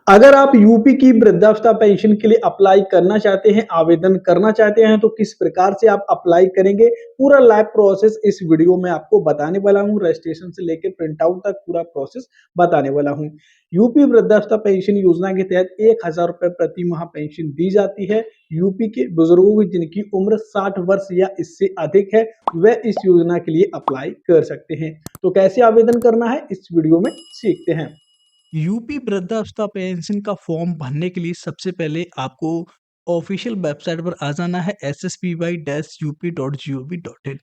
अगर आप यूपी की वृद्धावस्था पेंशन के लिए अप्लाई करना चाहते हैं, आवेदन करना चाहते हैं, तो किस प्रकार से आप अप्लाई करेंगे, पूरा लाइव प्रोसेस इस वीडियो में आपको बताने वाला हूँ। रजिस्ट्रेशन से लेकर प्रिंट आउट तक पूरा प्रोसेस बताने वाला हूँ। यूपी वृद्धावस्था पेंशन योजना के तहत 1000 रुपए प्रति माह पेंशन दी जाती है। यूपी के बुजुर्गों की जिनकी उम्र 60 वर्ष या इससे अधिक है, वह इस योजना के लिए अप्लाई कर सकते हैं। तो कैसे आवेदन करना है, इस वीडियो में सीखते हैं। यूपी वृद्धावस्था पेंशन का फॉर्म भरने के लिए सबसे पहले आपको ऑफिशियल वेबसाइट पर आ जाना है sspi-up.gov.in।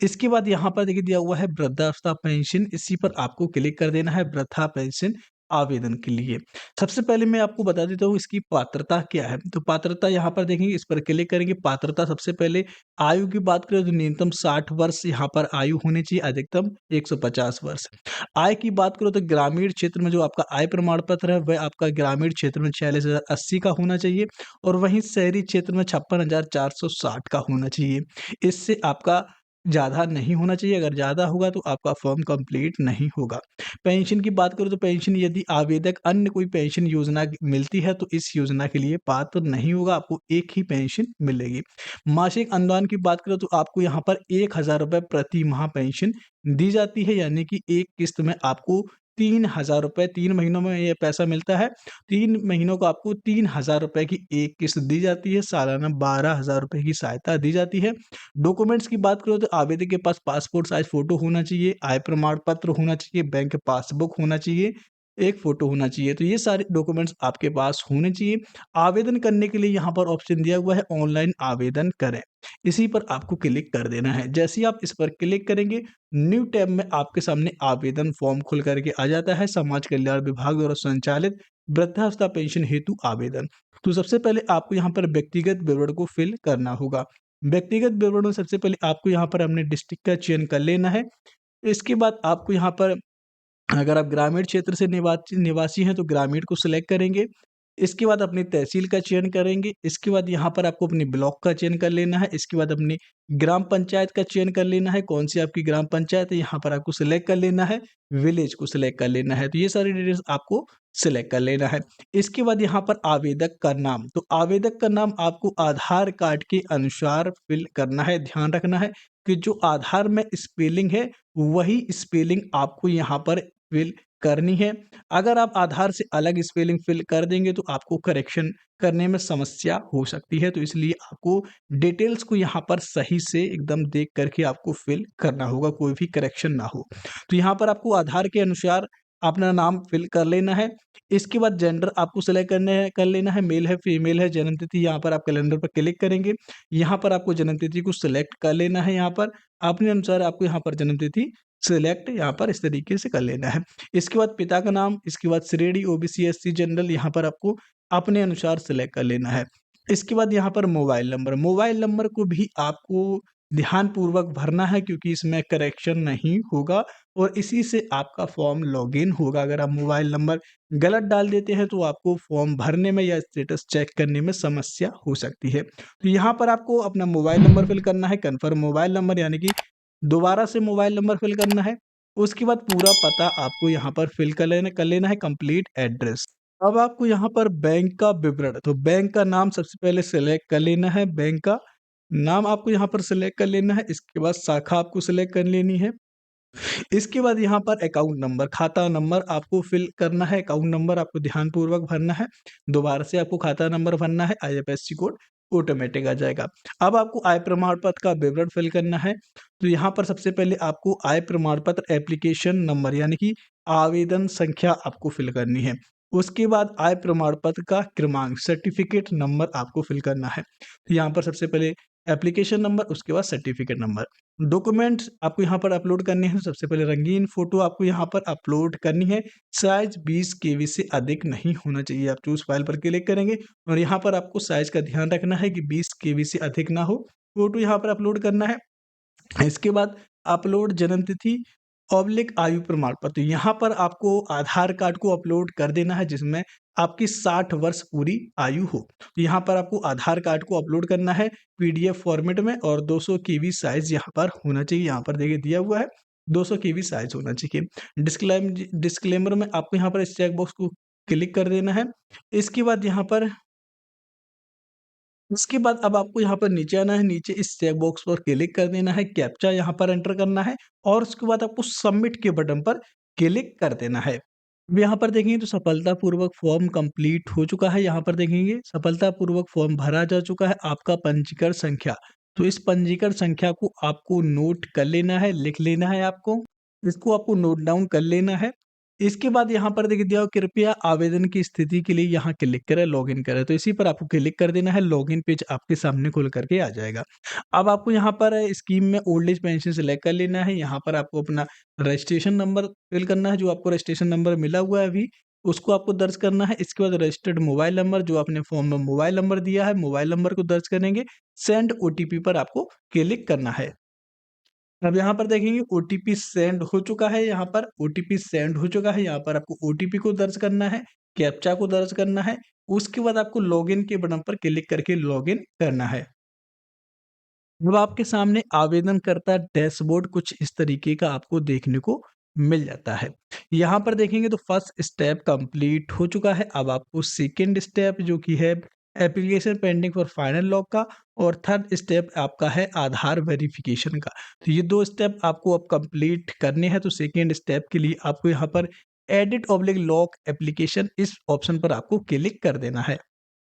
इसके बाद यहाँ पर देखिए दिया हुआ है वृद्धावस्था पेंशन, इसी पर आपको क्लिक कर देना है वृद्धा पेंशन आवेदन के लिए। सबसे पहले मैं आपको बता देता हूँ इसकी पात्रता क्या है। तो पात्रता यहाँ पर देखेंगे, इस पर क्लिक करेंगे। पात्रता सबसे पहले आयु की बात करें तो न्यूनतम 60 वर्ष यहाँ पर आयु होनी चाहिए, अधिकतम 150 वर्ष। आय की बात करो तो ग्रामीण क्षेत्र में जो आपका आय प्रमाण पत्र है वह आपका ग्रामीण क्षेत्र में 46,080 का होना चाहिए, और वहीं शहरी क्षेत्र में 56,460 का होना चाहिए। इससे आपका ज़्यादा नहीं होना चाहिए, अगर ज़्यादा होगा तो आपका फॉर्म कंप्लीट नहीं होगा। पेंशन की बात करो तो पेंशन यदि आवेदक अन्य कोई पेंशन योजना मिलती है तो इस योजना के लिए पात्र नहीं होगा, आपको एक ही पेंशन मिलेगी। मासिक अनुदान की बात करो तो आपको यहाँ पर 1000 रुपये प्रति माह पेंशन दी जाती है, यानी कि एक किस्त में आपको 3000 रुपये 3 महीनों में ये पैसा मिलता है। 3 महीनों को आपको 3000 रुपये की एक किस्त दी जाती है, सालाना 12,000 रुपये की सहायता दी जाती है। डॉक्यूमेंट्स की बात करो तो आवेदक के पास पासपोर्ट साइज फोटो होना चाहिए, आय प्रमाण पत्र होना चाहिए, बैंक पासबुक होना चाहिए, एक फोटो होना चाहिए। तो ये सारे डॉक्यूमेंट्स आपके पास होने चाहिए। आवेदन करने के लिए यहाँ पर ऑप्शन दिया हुआ है ऑनलाइन आवेदन करें, इसी पर आपको क्लिक कर देना है। जैसे ही आप इस पर क्लिक करेंगे, न्यू टैब में आपके सामने आवेदन फॉर्म खुल करके आ जाता है, समाज कल्याण विभाग द्वारा संचालित वृद्धावस्था पेंशन हेतु आवेदन। तो सबसे पहले आपको यहाँ पर व्यक्तिगत विवरण को फिल करना होगा। व्यक्तिगत विवरण में सबसे पहले आपको यहाँ पर अपने डिस्ट्रिक्ट का चयन कर लेना है। इसके बाद आपको यहाँ पर, अगर आप ग्रामीण क्षेत्र से निवासी निवासी हैं तो ग्रामीण को सिलेक्ट करेंगे। इसके बाद अपनी तहसील का चयन करेंगे। इसके बाद यहाँ पर आपको अपनी ब्लॉक का चयन कर लेना है। इसके बाद अपनी ग्राम पंचायत का चयन कर लेना है, कौन सी आपकी ग्राम पंचायत है यहाँ पर आपको सिलेक्ट कर लेना है। विलेज को सिलेक्ट कर लेना है। तो ये सारी डिटेल्स आपको सिलेक्ट कर लेना है। इसके बाद यहाँ पर आवेदक का नाम, तो आवेदक का नाम आपको आधार कार्ड के अनुसार फिल करना है। ध्यान रखना है कि जो आधार में स्पेलिंग है वही स्पेलिंग आपको यहाँ पर फिल करनी है। अगर आप आधार से अलग स्पेलिंग फिल कर देंगे तो आपको करेक्शन करने में समस्या हो सकती है। तो इसलिए आपको डिटेल्स को यहाँ पर सही से एकदम देख करके आपको फिल करना होगा, कोई भी करेक्शन ना हो। तो यहाँ पर आपको आधार के अनुसार अपना नाम फिल कर लेना है। इसके बाद जेंडर आपको सेलेक्ट कर लेना है, मेल है फीमेल है। जन्म तिथि यहाँ पर आप कैलेंडर पर क्लिक करेंगे, यहाँ पर आपको जन्म तिथि को सिलेक्ट कर लेना है। यहाँ पर अपने अनुसार आपको यहाँ पर जन्म तिथि सिलेक्ट यहाँ पर इस तरीके से कर लेना है। इसके बाद पिता का नाम, इसके बाद श्रेणी ओबीसी एससी जनरल यहाँ पर आपको अपने अनुसार सिलेक्ट कर लेना है। इसके बाद यहाँ पर मोबाइल नंबर, मोबाइल नंबर को भी आपको ध्यानपूर्वक भरना है क्योंकि इसमें करेक्शन नहीं होगा और इसी से आपका फॉर्म लॉगिन होगा। अगर आप मोबाइल नंबर गलत डाल देते हैं तो आपको फॉर्म भरने में या स्टेटस चेक करने में समस्या हो सकती है। तो यहाँ पर आपको अपना मोबाइल नंबर फिल करना है, कन्फर्म मोबाइल नंबर, यानी कि दोबारा से मोबाइल नंबर फिल करना है। उसके बाद पूरा पता आपको यहाँ पर फिल कर लेना है, कंप्लीट एड्रेस। अब आपको यहाँ पर बैंक का विवरण, तो बैंक का नाम सबसे पहले सेलेक्ट कर लेना है। बैंक का नाम आपको यहाँ पर सिलेक्ट कर लेना है। इसके बाद शाखा आपको सिलेक्ट कर लेनी है। इसके बाद यहाँ पर अकाउंट नंबर, खाता नंबर आपको फिल करना है। अकाउंट नंबर आपको ध्यानपूर्वक भरना है। दोबारा से आपको खाता नंबर भरना है, आईएफएससी कोड ऑटोमेटिक आ जाएगा। अब आपको आय प्रमाण पत्र का विवरण फिल करना है। तो यहाँ पर सबसे पहले आपको आय प्रमाण पत्र एप्लीकेशन नंबर यानी कि आवेदन संख्या आपको फिल करनी है। उसके बाद आय प्रमाण पत्र का क्रमांक सर्टिफिकेट नंबर आपको फिल करना है। तो यहाँ पर सबसे पहले एप्लीकेशन नंबर, उसके बाद सर्टिफिकेट नंबर। डॉक्यूमेंट्स आपको यहाँ पर अपलोड करने हैं। सबसे पहले रंगीन फोटो आपको यहाँ पर अपलोड करनी है। साइज 20 केबी से अधिक नहीं होना चाहिए। आप चूज फाइल पर क्लिक करेंगे और यहाँ पर आपको साइज का ध्यान रखना है कि 20 केबी से अधिक ना हो। फोटो यहाँ पर अपलोड करना है। इसके बाद अपलोड जन्म तिथि ऑब्लिक आयु प्रमाण पत्र, यहाँ पर आपको आधार कार्ड को अपलोड कर देना है जिसमें आपकी 60 वर्ष पूरी आयु हो। तो यहाँ पर आपको आधार कार्ड को अपलोड करना है पीडीएफ फॉर्मेट में और 200 केबी साइज यहाँ पर होना चाहिए। यहाँ पर देखिए दिया हुआ है 200 केबी साइज होना चाहिए। डिस्क्लेमर में आपको यहाँ पर इस चेक बॉक्स को क्लिक कर देना है। इसके बाद यहाँ पर उसके बाद अब आपको यहाँ पर नीचे आना है, नीचे इस चेक बॉक्स पर क्लिक कर देना है, कैप्चा यहाँ पर एंटर करना है और उसके बाद आपको सबमिट के बटन पर क्लिक कर देना है। अब यहाँ पर देखेंगे तो सफलतापूर्वक फॉर्म कंप्लीट हो चुका है। यहाँ पर देखेंगे सफलतापूर्वक फॉर्म भरा जा चुका है, आपका पंजीकरण संख्या। तो इस पंजीकरण संख्या को आपको नोट कर लेना है, लिख लेना है आपको। इसको आपको नोट डाउन कर लेना है। इसके बाद यहाँ पर देखिए दिया हो, कृपया आवेदन की स्थिति के लिए यहाँ क्लिक करें, लॉगिन करें। तो इसी पर आपको क्लिक कर देना है, लॉगिन पेज आपके सामने खुल करके आ जाएगा। अब आपको यहाँ पर स्कीम में ओल्ड एज पेंशन सेलेक्ट कर लेना है। यहाँ पर आपको अपना रजिस्ट्रेशन नंबर फिल करना है, जो आपको रजिस्ट्रेशन नंबर मिला हुआ है अभी, उसको आपको दर्ज करना है। इसके बाद रजिस्टर्ड मोबाइल नंबर, जो आपने फॉर्म में मोबाइल नंबर दिया है, मोबाइल नंबर को दर्ज करेंगे। सेंड ओटीपी पर आपको क्लिक करना है। अब यहाँ पर देखेंगे ओटीपी सेंड हो चुका है, यहाँ पर ओटीपी सेंड हो चुका है। यहाँ पर आपको ओटीपी को दर्ज करना है, कैप्चा को दर्ज करना है। उसके बाद आपको लॉगिन के बटन पर क्लिक करके लॉगिन करना है। अब आपके सामने आवेदनकर्ता डैशबोर्ड कुछ इस तरीके का आपको देखने को मिल जाता है। यहाँ पर देखेंगे तो फर्स्ट स्टेप कंप्लीट हो चुका है। अब आपको सेकंड स्टेप जो कि है application pending for final lock का, और थर्ड स्टेप आपका है आधार वेरिफिकेशन का। तो ये 2 स्टेप आपको अब कंप्लीट करने हैं। तो सेकंड स्टेप के लिए आपको यहाँ पर एडिट ऑब्लिक लॉक एप्लीकेशन, इस ऑप्शन पर आपको क्लिक कर देना है।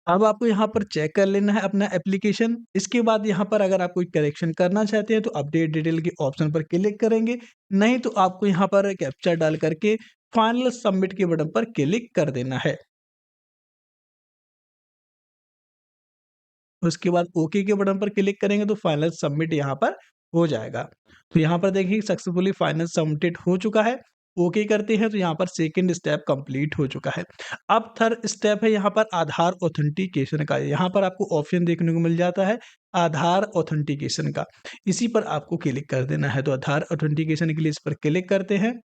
अब आपको यहाँ पर चेक कर लेना है अपना एप्लीकेशन। इसके बाद यहाँ पर अगर आप कोई करेक्शन करना चाहते हैं तो अपडेट डिटेल के ऑप्शन पर क्लिक करेंगे, नहीं तो आपको यहाँ पर कैप्चा डाल करके फाइनल सबमिट के बटन पर क्लिक कर देना है। उसके बाद ओके के बटन पर क्लिक करेंगे तो फाइनल सबमिट यहाँ पर हो जाएगा। तो यहाँ पर देखिए सक्सेसफुली फाइनल सबमिटेड हो चुका है। ओके करते हैं तो यहाँ पर सेकंड स्टेप कंप्लीट हो चुका है। अब थर्ड स्टेप है यहाँ पर आधार ऑथेंटिकेशन का। यहाँ पर आपको ऑप्शन देखने को मिल जाता है आधार ऑथेंटिकेशन का, इसी पर आपको क्लिक कर देना है। तो आधार ऑथेंटिकेशन के लिए इस पर क्लिक करते हैं।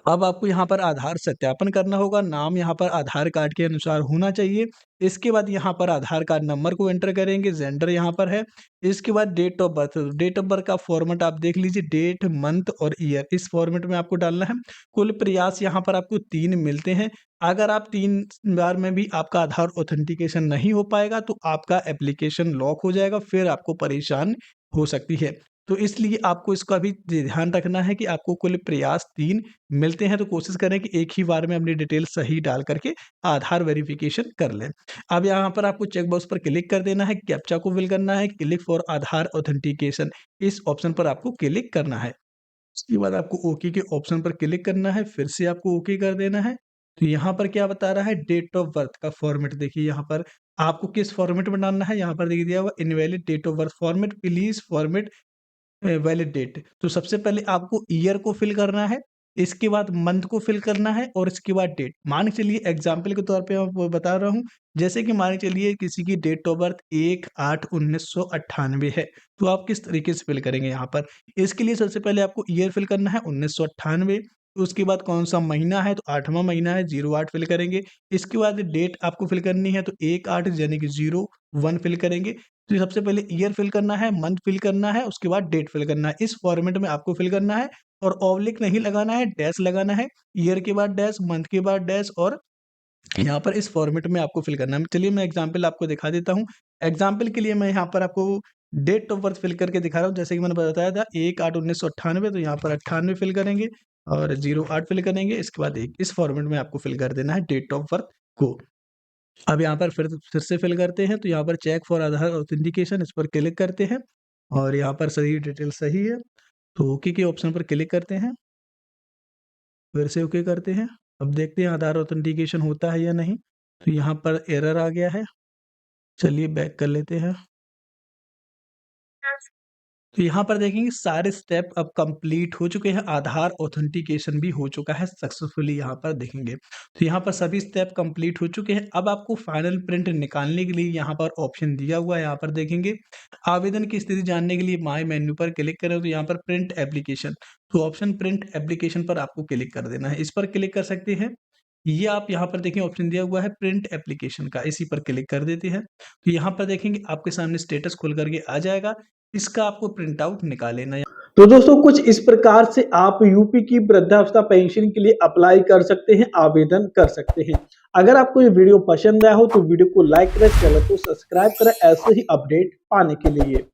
अब आपको यहाँ पर आधार सत्यापन करना होगा, नाम यहाँ पर आधार कार्ड के अनुसार होना चाहिए। इसके बाद यहाँ पर आधार कार्ड नंबर को एंटर करेंगे, जेंडर यहाँ पर है। इसके बाद date of birth, date of birth का फॉर्मेट आप देख लीजिए, डेट, मंथ और ईयर, इस फॉर्मेट में आपको डालना है। कुल प्रयास यहाँ पर आपको 3 मिलते हैं। अगर आप 3 बार में भी आपका आधार ऑथेंटिकेशन नहीं हो पाएगा तो आपका एप्लीकेशन लॉक हो जाएगा, फिर आपको परेशान हो सकती है। तो इसलिए आपको इसका भी ध्यान रखना है कि आपको कुल प्रयास 3 मिलते हैं। तो कोशिश करें कि एक ही बार में अपनी डिटेल सही डाल करके आधार वेरिफिकेशन कर लें। अब यहाँ पर आपको चेक बॉक्स पर क्लिक कर देना है, कैप्चा को फिल करना है, क्लिक फॉर आधार ऑथेंटिकेशन, इस ऑप्शन पर आपको क्लिक करना है। उसके बाद आपको ओके के ऑप्शन पर क्लिक करना है, फिर से आपको ओके कर देना है। तो यहाँ पर क्या बता रहा है, डेट ऑफ बर्थ का फॉर्मेट देखिए, यहाँ पर आपको किस फॉर्मेट में डालना है। यहाँ पर देखिए दिया हुआ invalid date of birth format, please format valid date. तो सबसे पहले आपको ईयर को फिल करना है, इसके बाद मंथ को फिल करना है और इसके बाद डेट। मान के चलिए एग्जाम्पल के तौर पे मैं आपको बता रहा हूँ, जैसे कि मान के चलिए किसी की डेट ऑफ बर्थ 1/8/1998 है, तो आप किस तरीके से फिल करेंगे यहाँ पर। इसके लिए सबसे पहले आपको ईयर फिल करना है 1998, उसके बाद कौन सा महीना है तो 8वां महीना है, 08 फिल करेंगे। इसके बाद डेट आपको फिल करनी है तो 1/8 यानी कि 01 फिल करेंगे। तो सबसे पहले ईयर फिल करना है, मंथ फिल करना है, उसके बाद डेट फिल करना है। इस फॉर्मेट में आपको फिल करना है और ऑब्लिक नहीं लगाना है, डैश लगाना है। ईयर के बाद डैश, मंथ के बाद डैश और यहाँ पर इस फॉर्मेट में आपको फिल करना है। चलिए मैं एग्जांपल आपको दिखा देता हूँ। एग्जांपल के लिए मैं यहाँ पर आपको डेट ऑफ बर्थ फिल करके दिखा रहा हूँ। जैसे कि मैंने बताया था 1/8/1998, तो यहाँ पर 98 फिल करेंगे और 08 फिल करेंगे। इसके बाद एक इस फॉर्मेट में आपको फिल कर देना है डेट ऑफ बर्थ को। अब यहाँ पर फिर से फिल करते हैं, तो यहाँ पर चेक फॉर आधार ऑथेंटिकेशन, इस पर क्लिक करते हैं और यहाँ पर सही डिटेल सही है, तो ओके के ऑप्शन पर क्लिक करते हैं, फिर से ओके करते हैं। अब देखते हैं आधार ऑथेंटिकेशन होता है या नहीं। तो यहाँ पर एरर आ गया है, चलिए बैक कर लेते हैं। तो यहाँ पर देखेंगे सारे स्टेप अब कंप्लीट हो चुके हैं, आधार ऑथेंटिकेशन भी हो चुका है सक्सेसफुली, यहाँ पर देखेंगे। तो यहाँ पर सभी स्टेप कंप्लीट हो चुके हैं। अब आपको फाइनल प्रिंट निकालने के लिए यहाँ पर ऑप्शन दिया हुआ है, यहाँ पर देखेंगे आवेदन की स्थिति जानने के लिए माई मेन्यू पर क्लिक करें तो यहाँ पर प्रिंट एप्लीकेशन, तो ऑप्शन प्रिंट एप्लीकेशन पर आपको क्लिक कर देना है। इस पर क्लिक कर सकते हैं। ये आप यहाँ पर देखें ऑप्शन दिया हुआ है प्रिंट एप्लीकेशन का, इसी पर क्लिक कर देते हैं। तो यहाँ पर देखेंगे आपके सामने स्टेटस खुल करके आ जाएगा, इसका आपको प्रिंट आउट निकाल लेना है। तो दोस्तों कुछ इस प्रकार से आप यूपी की वृद्धावस्था पेंशन के लिए अप्लाई कर सकते हैं, आवेदन कर सकते हैं। अगर आपको ये वीडियो पसंद आया हो तो वीडियो को लाइक करें, चैनल को सब्सक्राइब करें ऐसे ही अपडेट पाने के लिए।